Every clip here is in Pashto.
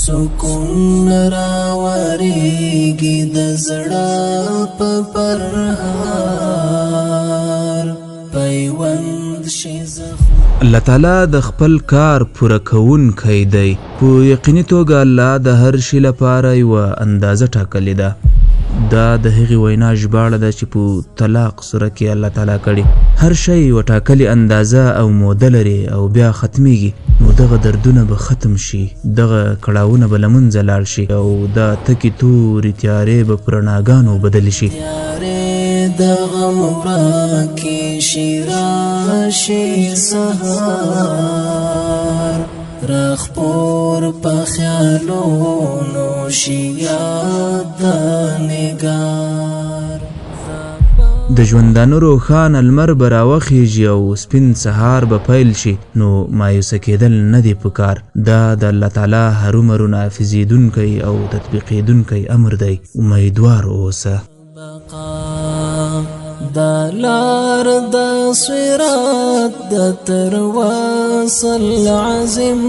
سکون راوریږي د زړه په پرهار پیوند شي الله تعالی د خپل کار پوره کوونکی دی. په یقیني توګه الله د هر شي لپاره یوه اندازه ټاکلې ده. دا د هغې وینا ژباړه ده چې په طلاق سوره کې الله تعالی کړي. هر شی یوه ټاکلې اندازه او موده لري او بیا ختمیږي، نو دغه دردونه به ختم شي، دغه کړاوونه به له منځه لاړ شي او دا تکې تورې تیارې به په رڼاګانو بدلې شي. د غم ورکې شي راشي سهار رخپور په خیالونو شي یاد د نګار. د ژوندانه روښانه لمر به راوخیږي او سپین سهار به پیل شي، نو مایوسه کېدل نه دی پکار. دا د الله تعالی هرومرو نافذېدونکی او تطبیقېدونکی امر دی. امیدوار اوسه. دا لار د صراط د تر وصل عظیم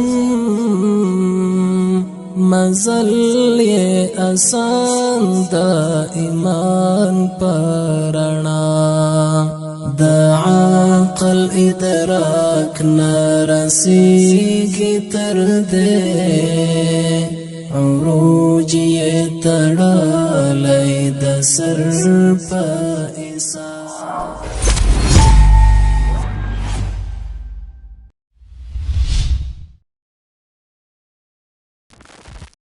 مزل یې آسان د ایمان پرانا د عقل ادراک نرسیږي تر دې عروج یې تړلی د سر په